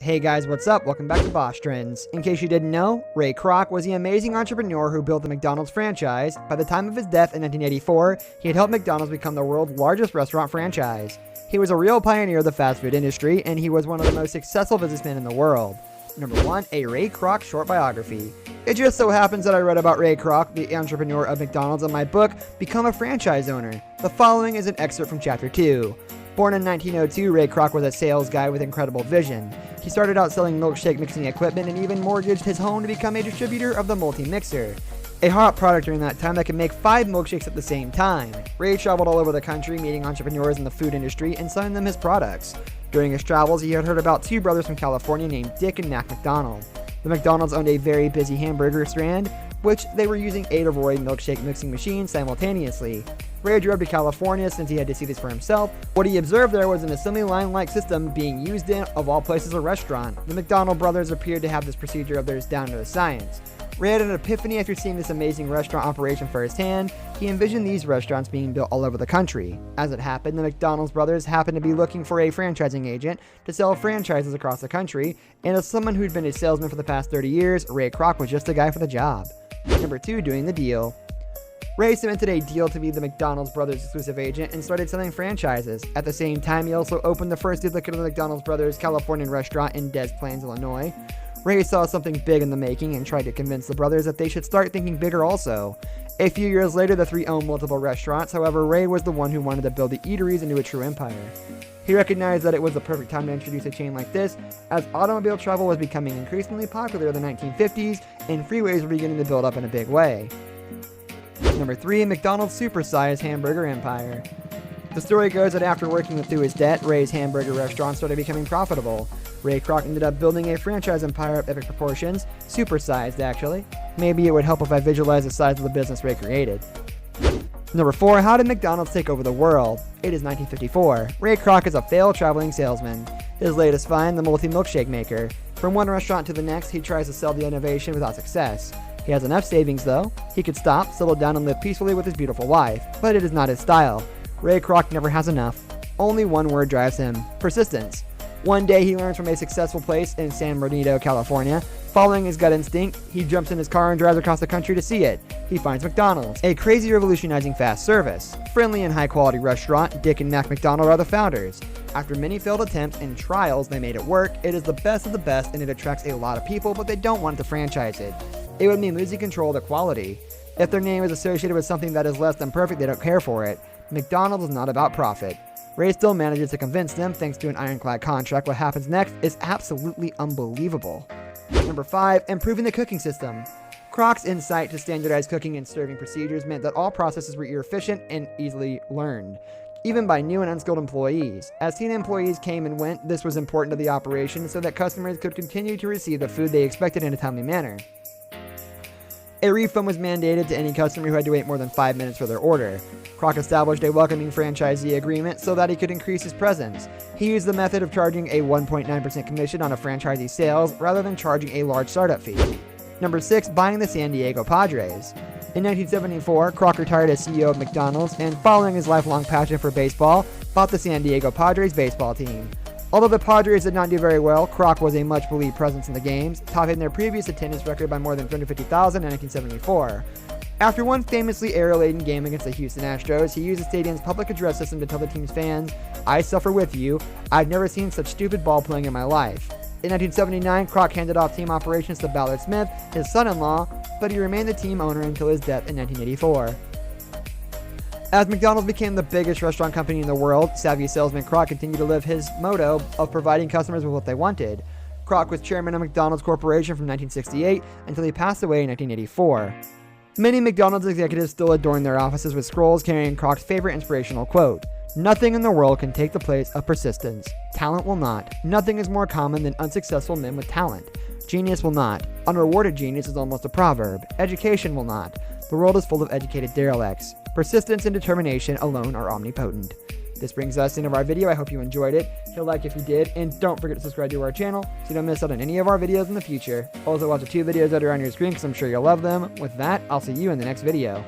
Hey guys, what's up? Welcome back to Boss Trends. In case you didn't know, Ray Kroc was the amazing entrepreneur who built the McDonald's franchise. By the time of his death in 1984, he had helped McDonald's become the world's largest restaurant franchise. He was a real pioneer of the fast food industry, and he was one of the most successful businessmen in the world. Number 1, a Ray Kroc short biography. It just so happens that I read about Ray Kroc, the entrepreneur of McDonald's, in my book, Become a Franchise Owner. The following is an excerpt from Chapter 2. Born in 1902, Ray Kroc was a sales guy with incredible vision. He started out selling milkshake mixing equipment and even mortgaged his home to become a distributor of the multi-mixer, a hot product during that time that could make 5 milkshakes at the same time. Ray traveled all over the country meeting entrepreneurs in the food industry and selling them his products. During his travels, he had heard about 2 brothers from California named Dick and Mac McDonald. The McDonald's owned a very busy hamburger strand, which they were using 8 Roy milkshake mixing machines simultaneously. Ray drove to California since he had to see this for himself. What he observed there was an assembly line-like system being used in, of all places, a restaurant. The McDonald brothers appeared to have this procedure of theirs down to the science. Ray had an epiphany after seeing this amazing restaurant operation firsthand. He envisioned these restaurants being built all over the country. As it happened, the McDonald's brothers happened to be looking for a franchising agent to sell franchises across the country, and as someone who'd been a salesman for the past 30 years, Ray Kroc was just the guy for the job. Number 2, doing the deal. Ray cemented a deal to be the McDonald's brothers' exclusive agent and started selling franchises. At the same time, he also opened the first duplicate of the McDonald's brothers' Californian restaurant in Des Plaines, Illinois. Ray saw something big in the making and tried to convince the brothers that they should start thinking bigger also. A few years later, the 3 owned multiple restaurants. However, Ray was the one who wanted to build the eateries into a true empire. He recognized that it was the perfect time to introduce a chain like this, as automobile travel was becoming increasingly popular in the 1950s and freeways were beginning to build up in a big way. Number 3, McDonald's supersized hamburger empire. The story goes that after working through his debt, Ray's hamburger restaurant started becoming profitable. Ray Kroc ended up building a franchise empire of epic proportions, supersized actually. Maybe it would help if I visualize the size of the business Ray created. Number 4, how did McDonald's take over the world? It is 1954. Ray Kroc is a failed traveling salesman. His latest find, the multi-milkshake maker. From one restaurant to the next, he tries to sell the innovation without success. He has enough savings though. He could stop, settle down, and live peacefully with his beautiful wife. But it is not his style. Ray Kroc never has enough. Only one word drives him: persistence. One day he learns from a successful place in San Bernardino, California. Following his gut instinct, he jumps in his car and drives across the country to see it. He finds McDonald's, a crazy revolutionizing fast service. Friendly and high quality restaurant, Dick and Mac McDonald are the founders. After many failed attempts and trials, they made it work. It is the best of the best and it attracts a lot of people, but they don't want to franchise it. It would mean losing control of the quality. If their name is associated with something that is less than perfect, they don't care for it. McDonald's is not about profit. Ray still manages to convince them thanks to an ironclad contract. What happens next is absolutely unbelievable. Number 5, improving the cooking system. Kroc's insight to standardized cooking and serving procedures meant that all processes were efficient and easily learned, even by new and unskilled employees. As teen employees came and went, this was important to the operation so that customers could continue to receive the food they expected in a timely manner. A refund was mandated to any customer who had to wait more than 5 minutes for their order. Kroc established a welcoming franchisee agreement so that he could increase his presence. He used the method of charging a 1.9% commission on a franchisee's sales rather than charging a large startup fee. Number 6, buying the San Diego Padres. In 1974, Kroc retired as CEO of McDonald's and, following his lifelong passion for baseball, bought the San Diego Padres baseball team. Although the Padres did not do very well, Kroc was a much-believed presence in the games, topping their previous attendance record by more than 350,000 in 1974. After one famously error-laden game against the Houston Astros, he used the stadium's public address system to tell the team's fans, "I suffer with you. I've never seen such stupid ball playing in my life." In 1979, Kroc handed off team operations to Ballard Smith, his son-in-law, but he remained the team owner until his death in 1984. As McDonald's became the biggest restaurant company in the world, savvy salesman Kroc continued to live his motto of providing customers with what they wanted. Kroc was chairman of McDonald's Corporation from 1968 until he passed away in 1984. Many McDonald's executives still adorn their offices with scrolls carrying Kroc's favorite inspirational quote: "Nothing in the world can take the place of persistence. Talent will not. Nothing is more common than unsuccessful men with talent. Genius will not. Unrewarded genius is almost a proverb. Education will not. The world is full of educated derelicts. Persistence and determination alone are omnipotent." This brings us into our video. I hope you enjoyed it. Hit a like if you did, and don't forget to subscribe to our channel so you don't miss out on any of our videos in the future. Also watch the 2 videos that are on your screen because I'm sure you'll love them. With that, I'll see you in the next video.